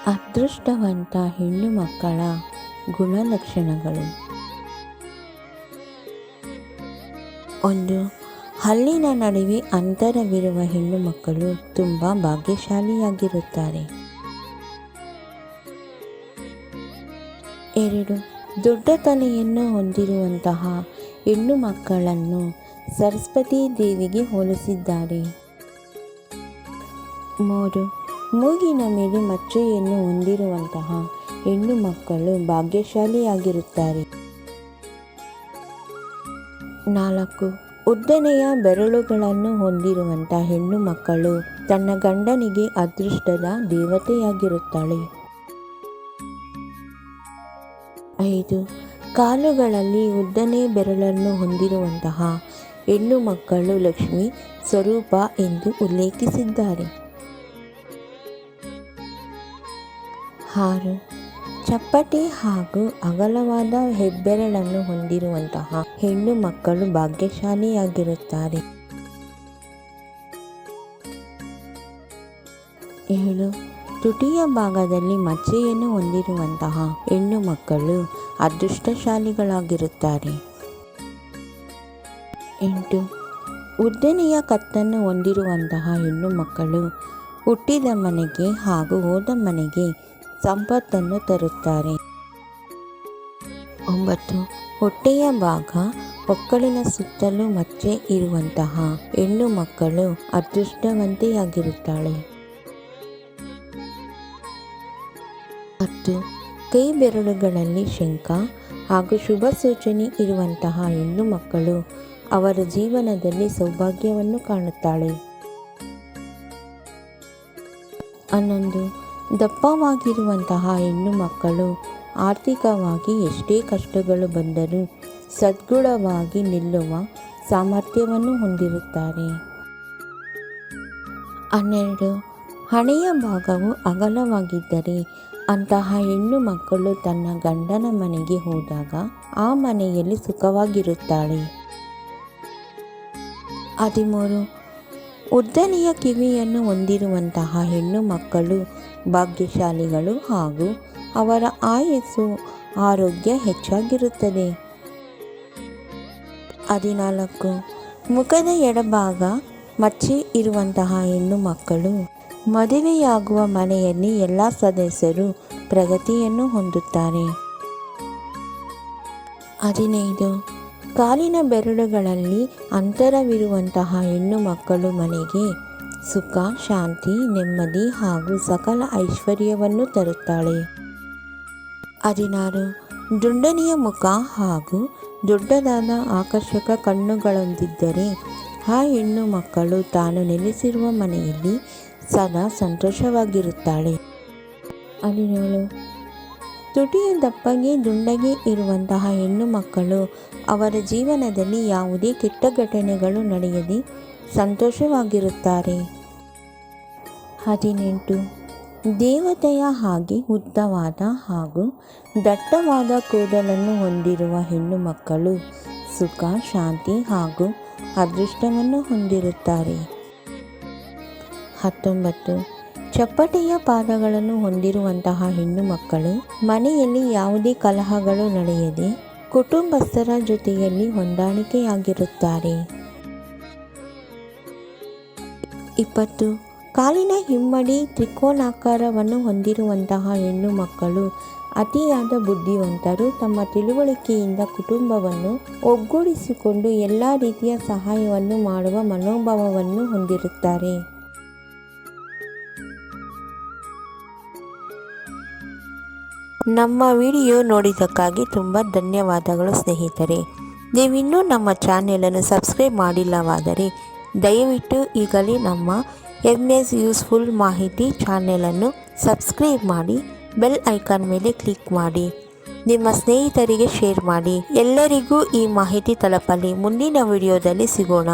ಅದೃಷ್ಟವಂತ ಹೆಣ್ಣು ಮಕ್ಕಳ ಗುಣಲಕ್ಷಣಗಳು. 1. ಹಲ್ಲಿನ ನಡುವೆ ಅಂತರವಿರುವ ಹೆಣ್ಣು ಮಕ್ಕಳು ತುಂಬ ಭಾಗ್ಯಶಾಲಿಯಾಗಿರುತ್ತಾರೆ. 2. ದೊಡ್ಡ ತಲೆಯನ್ನು ಹೊಂದಿರುವಂತಹ ಹೆಣ್ಣು ಮಕ್ಕಳನ್ನು ಸರಸ್ವತಿ ದೇವಿಗೆ ಹೋಲಿಸಿದ್ದಾರೆ. 3. ಮೂಗಿನ ಮೇಲೆ ಮಚ್ಚೆಯನ್ನು ಹೊಂದಿರುವಂತಹ ಹೆಣ್ಣು ಮಕ್ಕಳು ಭಾಗ್ಯಶಾಲಿಯಾಗಿರುತ್ತಾರೆ. 4. ಉದ್ದನೆಯ ಬೆರಳುಗಳನ್ನು ಹೊಂದಿರುವಂಥ ಹೆಣ್ಣು ಮಕ್ಕಳು ತನ್ನ ಗಂಡನಿಗೆ ಅದೃಷ್ಟದ ದೇವತೆಯಾಗಿರುತ್ತಾಳೆ. 5. ಕಾಲುಗಳಲ್ಲಿ ಉದ್ದನೆಯ ಬೆರಳನ್ನು ಹೊಂದಿರುವಂತಹ ಹೆಣ್ಣು ಮಕ್ಕಳು ಲಕ್ಷ್ಮಿ ಸ್ವರೂಪ ಎಂದು ಉಲ್ಲೇಖಿಸಿದ್ದಾರೆ. 6. ಚಪ್ಪಟೆ ಹಾಗೂ ಅಗಲವಾದ ಹೆಬ್ಬೆರಳನ್ನು ಹೊಂದಿರುವಂತಹ ಹೆಣ್ಣು ಮಕ್ಕಳು ಭಾಗ್ಯಶಾಲಿಯಾಗಿರುತ್ತಾರೆ. 7. ತುಟಿಯ ಭಾಗದಲ್ಲಿ ಮಚ್ಚೆಯನ್ನು ಹೊಂದಿರುವಂತಹ ಹೆಣ್ಣು ಮಕ್ಕಳು ಅದೃಷ್ಟಶಾಲಿಗಳಾಗಿರುತ್ತಾರೆ. 8. ಉದ್ದನೆಯ ಕತ್ತನ್ನು ಹೊಂದಿರುವಂತಹ ಹೆಣ್ಣು ಮಕ್ಕಳು ಹುಟ್ಟಿದ ಮನೆಗೆ ಹಾಗೂ ಹೋದ ಮನೆಗೆ ಸಂಪತ್ತನ್ನು ತರುತ್ತಾರೆ. 9. ಹೊಟ್ಟೆಯ ಭಾಗ ಹೊಕ್ಕಳಿನ ಸುತ್ತಲೂ ಮಚ್ಚೆ ಇರುವಂತಹ ಹೆಣ್ಣು ಮಕ್ಕಳು ಅದೃಷ್ಟವಂತೆಯಾಗಿರುತ್ತಾಳೆ. 10. ಕೈ ಬೆರಳುಗಳಲ್ಲಿ ಶಂಖ ಹಾಗೂ ಶುಭ ಸೂಚನೆ ಇರುವಂತಹ ಹೆಣ್ಣು ಮಕ್ಕಳು ಅವರ ಜೀವನದಲ್ಲಿ ಸೌಭಾಗ್ಯವನ್ನು ಕಾಣುತ್ತಾಳೆ. 11. ದಪ್ಪವಾಗಿರುವಂತಹ ಹೆಣ್ಣು ಮಕ್ಕಳು ಆರ್ಥಿಕವಾಗಿ ಎಷ್ಟೇ ಕಷ್ಟಗಳು ಬಂದರೂ ಸದೃಢವಾಗಿ ನಿಲ್ಲುವ ಸಾಮರ್ಥ್ಯವನ್ನು ಹೊಂದಿರುತ್ತಾರೆ. 12. ಹಣೆಯ ಭಾಗವು ಅಗಲವಾಗಿದ್ದರೆ ಅಂತಹ ಹೆಣ್ಣು ಮಕ್ಕಳು ತನ್ನ ಗಂಡನ ಮನೆಗೆ ಹೋದಾಗ ಆ ಮನೆಯಲ್ಲಿ ಸುಖವಾಗಿರುತ್ತಾಳೆ. 13. ಉದ್ದನೆಯ ಕಿವಿಯನ್ನು ಹೊಂದಿರುವಂತಹ ಹೆಣ್ಣು ಮಕ್ಕಳು ಭಾಗ್ಯಶಾಲಿಗಳು ಹಾಗೂ ಅವರ ಆಯಸ್ಸು ಆರೋಗ್ಯ ಹೆಚ್ಚಾಗಿರುತ್ತದೆ. 14. ಮುಖದ ಎಡಭಾಗ ಮಚ್ಚೆ ಇರುವಂತಹ ಹೆಣ್ಣು ಮಕ್ಕಳು ಮದುವೆಯಾಗುವ ಮನೆಯಲ್ಲಿ ಎಲ್ಲ ಸದಸ್ಯರು ಪ್ರಗತಿಯನ್ನು ಹೊಂದುತ್ತಾರೆ. 15. ಕಾಲಿನ ಬೆರಳುಗಳಲ್ಲಿ ಅಂತರವಿರುವಂತಹ ಹೆಣ್ಣು ಮಕ್ಕಳು ಮನೆಗೆ ಸುಖ, ಶಾಂತಿ, ನೆಮ್ಮದಿ ಹಾಗೂ ಸಕಲ ಐಶ್ವರ್ಯವನ್ನು ತರುತ್ತಾಳೆ. 16. ದುಂಡನೆಯ ಮುಖ ಹಾಗೂ ದೊಡ್ಡದಾದ ಆಕರ್ಷಕ ಕಣ್ಣುಗಳೊಂದಿದ್ದರೆ ಆ ಹೆಣ್ಣು ಮಕ್ಕಳು ತಾನು ನೆಲೆಸಿರುವ ಮನೆಯಲ್ಲಿ ಸದಾ ಸಂತೋಷವಾಗಿರುತ್ತಾಳೆ. 17. ತುಟಿಯ ದಪ್ಪಗೆ ದುಂಡಗೆ ಇರುವಂತಹ ಹೆಣ್ಣು ಮಕ್ಕಳು ಅವರ ಜೀವನದಲ್ಲಿ ಯಾವುದೇ ಕೆಟ್ಟ ಘಟನೆಗಳು ನಡೆಯದೆ ಸಂತೋಷವಾಗಿರುತ್ತಾರೆ. 18. ದೇವತೆಯ ಹಾಗೆ ಉದ್ದವಾದ ಹಾಗೂ ದಟ್ಟವಾದ ಕೂದಲನ್ನು ಹೊಂದಿರುವ ಹೆಣ್ಣು ಮಕ್ಕಳು ಸುಖ, ಶಾಂತಿ ಹಾಗೂ ಅದೃಷ್ಟವನ್ನು ಹೊಂದಿರುತ್ತಾರೆ. 19. ಚಪ್ಪಟೆಯ ಪಾದಗಳನ್ನು ಹೊಂದಿರುವಂತಹ ಹೆಣ್ಣು ಮಕ್ಕಳು ಮನೆಯಲ್ಲಿ ಯಾವುದೇ ಕಲಹಗಳು ನಡೆಯದೆ ಕುಟುಂಬಸ್ಥರ ಜೊತೆಯಲ್ಲಿ ಹೊಂದಾಣಿಕೆಯಾಗಿರುತ್ತಾರೆ. 20. ಕಾಲಿನ ಹಿಮ್ಮಡಿ ತ್ರಿಕೋನಾಕಾರವನ್ನು ಹೊಂದಿರುವಂತಹ ಹೆಣ್ಣು ಮಕ್ಕಳು ಅತಿಯಾದ ಬುದ್ಧಿವಂತರು. ತಮ್ಮ ತಿಳುವಳಿಕೆಯಿಂದ ಕುಟುಂಬವನ್ನು ಒಗ್ಗೂಡಿಸಿಕೊಂಡು ಎಲ್ಲ ರೀತಿಯ ಸಹಾಯವನ್ನು ಮಾಡುವ ಮನೋಭಾವವನ್ನು ಹೊಂದಿರುತ್ತಾರೆ. ನಮ್ಮ ವಿಡಿಯೋ ನೋಡಿದ್ದಕ್ಕಾಗಿ ತುಂಬ ಧನ್ಯವಾದಗಳು ಸ್ನೇಹಿತರೆ. ನೀವಿನ್ನೂ ನಮ್ಮ ಚಾನೆಲನ್ನು ಸಬ್ಸ್ಕ್ರೈಬ್ ಮಾಡಿಲ್ಲವಾದರೆ ದಯವಿಟ್ಟು ಈಗಲೇ ನಮ್ಮ MS ಯೂಸ್ಫುಲ್ ಮಾಹಿತಿ ಚಾನೆಲನ್ನು ಸಬ್ಸ್ಕ್ರೈಬ್ ಮಾಡಿ, ಬೆಲ್ ಐಕಾನ್ ಮೇಲೆ ಕ್ಲಿಕ್ ಮಾಡಿ, ನಿಮ್ಮ ಸ್ನೇಹಿತರಿಗೆ ಶೇರ್ ಮಾಡಿ. ಎಲ್ಲರಿಗೂ ಈ ಮಾಹಿತಿ ತಲುಪಲಿ. ಮುಂದಿನ ವಿಡಿಯೋದಲ್ಲಿ ಸಿಗೋಣ.